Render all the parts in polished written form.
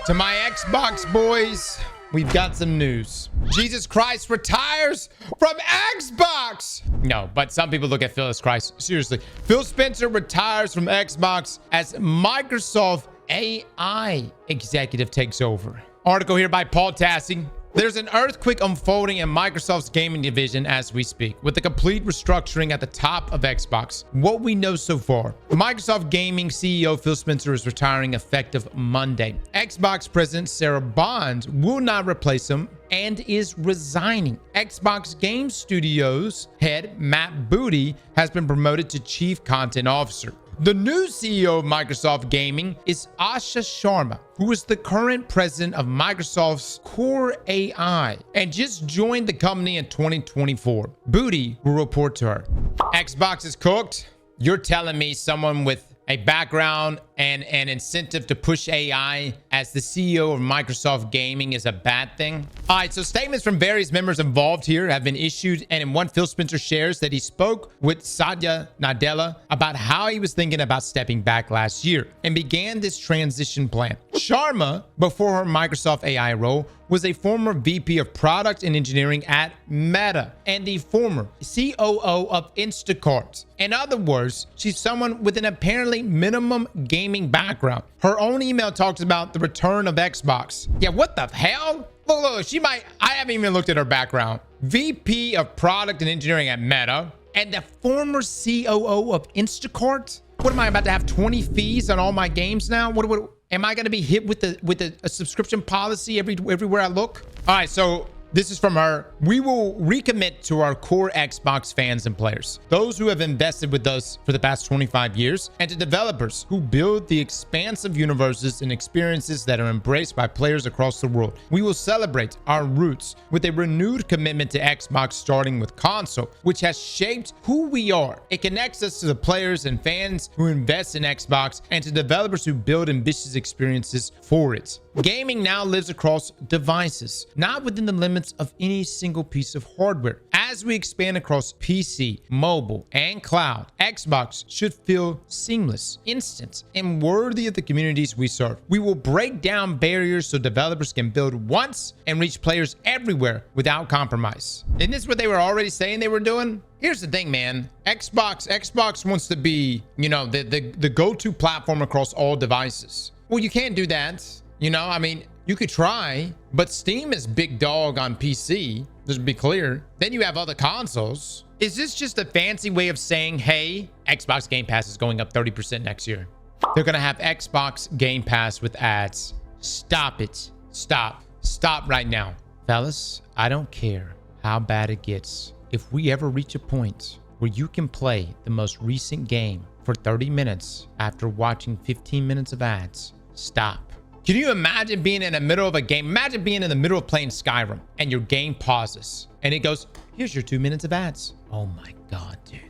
To my Xbox boys, we've got some news. Jesus Christ retires from Xbox. No, but some people look at Phyllis Christ. Seriously, Phil Spencer retires from Xbox as Microsoft AI executive takes over. Article here by Paul Tassi. There's an earthquake unfolding in Microsoft's gaming division as we speak, with the complete restructuring at the top of Xbox. What we know so far, Microsoft Gaming CEO Phil Spencer is retiring effective Monday. Xbox President Sarah Bond will not replace him and is resigning. Xbox Game Studios head Matt Booty has been promoted to Chief Content Officer. The new CEO of Microsoft Gaming is Asha Sharma, who is the current president of Microsoft's Core AI and just joined the company in 2024. Booty will report to her. Xbox is cooked. You're telling me someone with a background and an incentive to push AI as the CEO of Microsoft Gaming is a bad thing? All right, so statements from various members involved here have been issued, and in one, Phil Spencer shares that he spoke with Satya Nadella about how he was thinking about stepping back last year and began this transition plan. Sharma, before her Microsoft AI role, was a former VP of Product and Engineering at Meta and the former COO of Instacart. In other words, she's someone with an apparently minimum gaming background. Her own email talks about the return of Xbox. Yeah, what the hell? Look, she might, I haven't even looked at her background. VP of Product and Engineering at Meta and the former COO of Instacart? What am I about to have 20 fees on all my games now? What am I going to be hit with a subscription policy everywhere I look? All right, so this is from her. We will recommit to our core Xbox fans and players, those who have invested with us for the past 25 years, and to developers who build the expansive universes and experiences that are embraced by players across the world. We will celebrate our roots with a renewed commitment to Xbox, starting with console, which has shaped who we are. It connects us to the players and fans who invest in Xbox and to developers who build ambitious experiences for it. Gaming now lives across devices, not within the limits of any single piece of hardware. As we expand across PC, mobile, and cloud, Xbox should feel seamless, instant, and worthy of the communities we serve. We will break down barriers so developers can build once and reach players everywhere without compromise. Isn't this what they were already saying they were doing? Here's the thing, man. Xbox wants to be, you know, the go-to platform across all devices. Well, you can't do that. You know, I mean, you could try, but Steam is big dog on PC. Just to be clear. Then you have other consoles. Is this just a fancy way of saying, hey, Xbox Game Pass is going up 30% next year? They're going to have Xbox Game Pass with ads. Stop it. Stop. Stop right now. Fellas, I don't care how bad it gets. If we ever reach a point where you can play the most recent game for 30 minutes after watching 15 minutes of ads, stop. Can you imagine being in the middle of a game? Imagine being in the middle of playing Skyrim and your game pauses and it goes, here's your 2 minutes of ads. Oh my God, dude.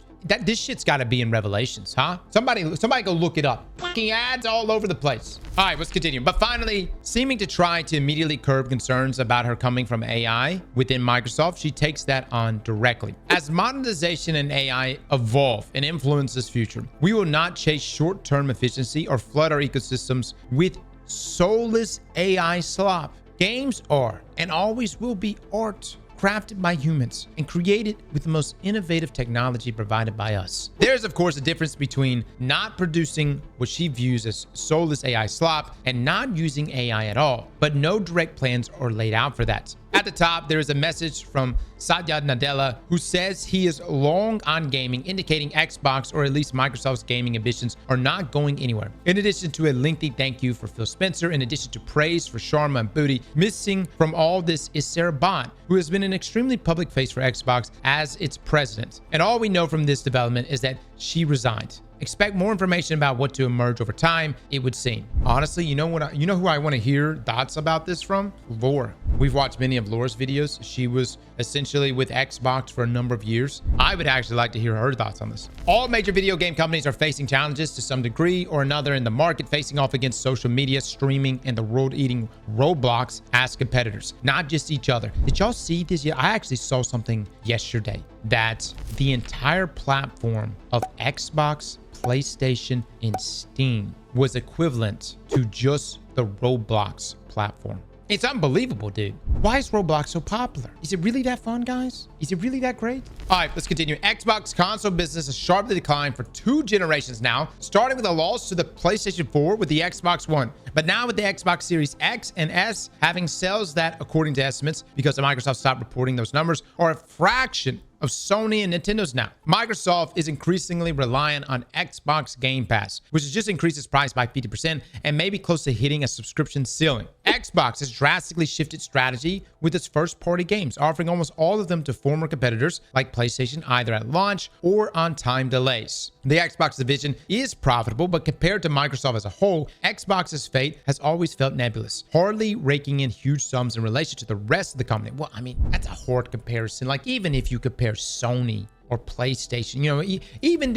This shit's got to be in Revelations, huh? Somebody go look it up. Fucking ads all over the place. All right, let's continue. But finally, seeming to try to immediately curb concerns about her coming from AI within Microsoft, she takes that on directly. As monetization and AI evolve and influence this future, we will not chase short-term efficiency or flood our ecosystems with soulless AI slop. Games are and always will be art, crafted by humans and created with the most innovative technology provided by us. There's of course a difference between not producing what she views as soulless AI slop and not using AI at all, but no direct plans are laid out for that. At the top, there is a message from Satya Nadella, who says he is long on gaming, indicating Xbox, or at least Microsoft's gaming ambitions, are not going anywhere. In addition to a lengthy thank you for Phil Spencer, in addition to praise for Sharma and Booty, missing from all this is Sarah Bond, who has been an extremely public face for Xbox as its president. And all we know from this development is that she resigned. Expect more information about what to emerge over time, it would seem. Honestly, you know who I want to hear thoughts about this from? Lore. We've watched many of Laura's videos. She was essentially with Xbox for a number of years. I would actually like to hear her thoughts on this. All major video game companies are facing challenges to some degree or another in the market, facing off against social media, streaming, and the world-eating Roblox as competitors, not just each other. Did y'all see this? I actually saw something yesterday that the entire platform of Xbox, PlayStation, and Steam was equivalent to just the Roblox platform. It's unbelievable, dude. Why is Roblox so popular? Is it really that fun, guys? Is it really that great? All right, let's continue. Xbox console business has sharply declined for 2 generations now, starting with a loss to the PlayStation 4 with the Xbox One. But now with the Xbox Series X and S having sales that, according to estimates, because Microsoft stopped reporting those numbers, are a fraction of Sony and Nintendo's now. Microsoft is increasingly reliant on Xbox Game Pass, which has just increased its price by 50% and may be close to hitting a subscription ceiling. Xbox has drastically shifted strategy with its first-party games, offering almost all of them to former competitors like PlayStation either at launch or on time delays. The Xbox division is profitable, but compared to Microsoft as a whole, Xbox's fate has always felt nebulous, hardly raking in huge sums in relation to the rest of the company. Well, I mean, that's a hard comparison. Like, even if you compare Sony or PlayStation, you know, even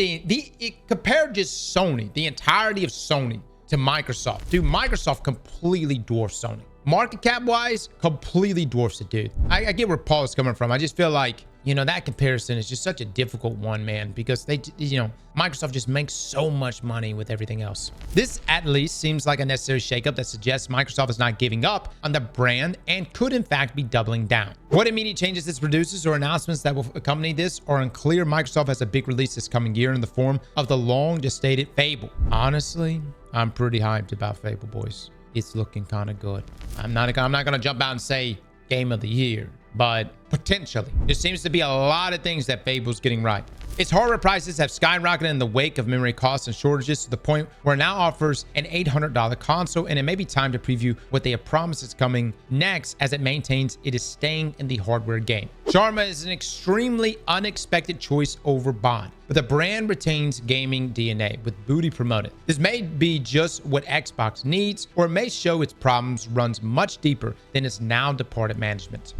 compared just Sony, the entirety of Sony to Microsoft, dude, Microsoft completely dwarfs Sony. Market cap wise, completely dwarfs it, dude. I get where Paul is coming from. I just feel like, you know, that comparison is just such a difficult one, man, because they, you know, Microsoft just makes so much money with everything else. This at least seems like a necessary shakeup that suggests Microsoft is not giving up on the brand and could in fact be doubling down. What immediate changes this produces or announcements that will accompany this are unclear. Microsoft has a big release this coming year in the form of the long gestated Fable. Honestly, I'm pretty hyped about Fable, boys. It's looking kind of good. I'm not gonna jump out and say game of the year, but potentially. There seems to be a lot of things that Fable's getting right. Its hardware prices have skyrocketed in the wake of memory costs and shortages to the point where it now offers an $800 console, and it may be time to preview what they have promised is coming next, as it maintains it is staying in the hardware game. Sharma is an extremely unexpected choice over Bond, but the brand retains gaming DNA with Booty promoted. This may be just what Xbox needs, or it may show its problems runs much deeper than its now departed management.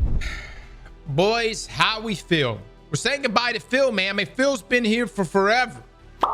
Boys, how we feel? We're saying goodbye to Phil, man. I mean, Phil's been here for forever.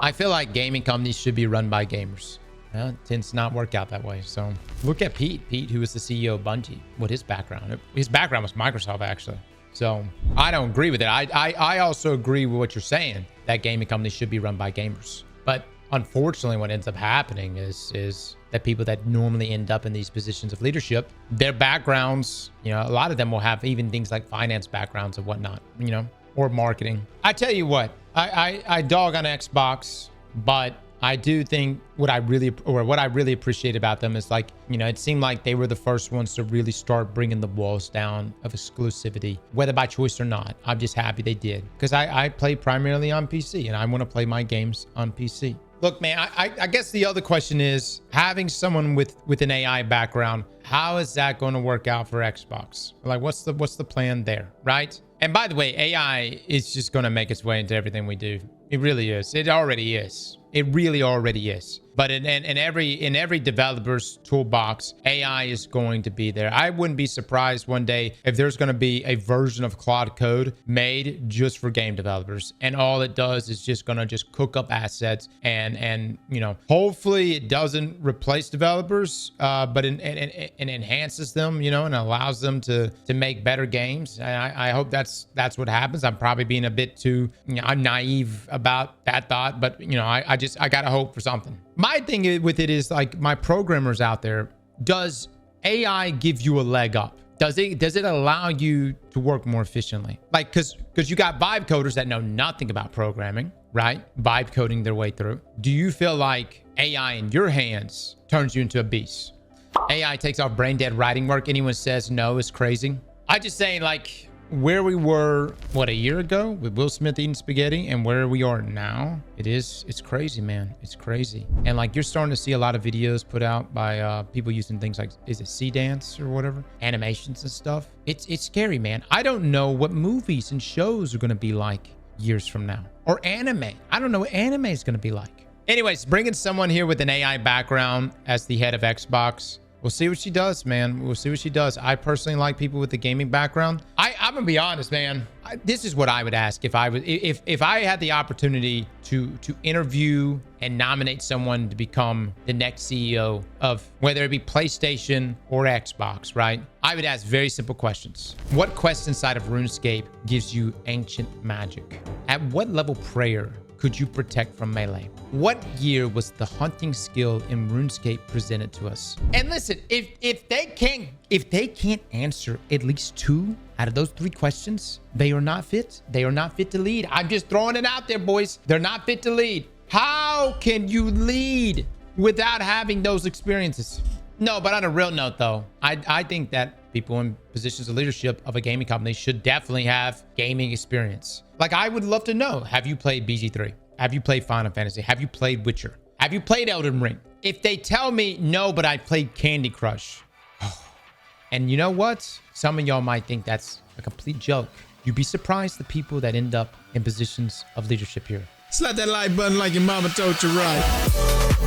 I feel like gaming companies should be run by gamers. Well, it tends to not work out that way. So look at Pete. Pete, who was the CEO of Bungie. What his background? His background was Microsoft, actually. So I don't agree with it. I also agree with what you're saying, that gaming companies should be run by gamers. But unfortunately, what ends up happening is that people that normally end up in these positions of leadership, their backgrounds, you know, a lot of them will have even things like finance backgrounds and whatnot, you know, or marketing. I tell you what, I dog on Xbox, but I do think what I really appreciate about them is, like, you know, it seemed like they were the first ones to really start bringing the walls down of exclusivity, whether by choice or not. I'm just happy they did, because I play primarily on PC and I want to play my games on PC. Look, man, I guess the other question is, having someone with an AI background, how is that going to work out for Xbox? Like, what's the plan there, right? And by the way, AI is just going to make its way into everything we do. It really is. It already is. It really already is. But in every developer's toolbox, AI is going to be there. I wouldn't be surprised one day if there's going to be a version of Claude Code made just for game developers, and all it does is just going to just cook up assets and you know, hopefully it doesn't replace developers, but it enhances them, you know, and allows them to make better games. I hope that's what happens. I'm probably being a bit too, you know, I'm naive about that thought, but you know, I gotta hope for something. My thing with it is, like, my programmers out there, does AI give you a leg up? Does it allow you to work more efficiently? Like, because you got vibe coders that know nothing about programming, right? Vibe coding their way through. Do you feel like AI in your hands turns you into a beast? AI takes off brain dead writing work. Anyone says no is crazy. I just saying, like, where we were, what, a year ago with Will Smith eating spaghetti, and where we are now, it's crazy, man. It's crazy. And like, you're starting to see a lot of videos put out by people using things like, is it C-Dance or whatever, animations and stuff. It's scary, man. I don't know what movies and shows are going to be like years from now, or anime. I don't know what anime is going to be like. Anyways, bringing someone here with an AI background as the head of Xbox, We'll see what she does, man. We'll see what she does. I personally like people with a gaming background. I'm gonna be honest, man. This is what I would ask if I had the opportunity to interview and nominate someone to become the next CEO of whether it be PlayStation or Xbox, right? I would ask very simple questions. What quest inside of RuneScape gives you ancient magic? At what level prayer could you protect from melee? What year was the hunting skill in RuneScape presented to us? And listen, if they can't answer at least 2 out of those 3 questions, they are not fit. They are not fit to lead. I'm just throwing it out there, boys. They're not fit to lead. How can you lead without having those experiences? No, but on a real note, though, I think that people in positions of leadership of a gaming company should definitely have gaming experience. Like, I would love to know, have you played BG3? Have you played Final Fantasy? Have you played Witcher? Have you played Elden Ring? If they tell me no, but I played Candy Crush. And you know what? Some of y'all might think that's a complete joke. You'd be surprised the people that end up in positions of leadership here. Slap that like button like your mama told you right.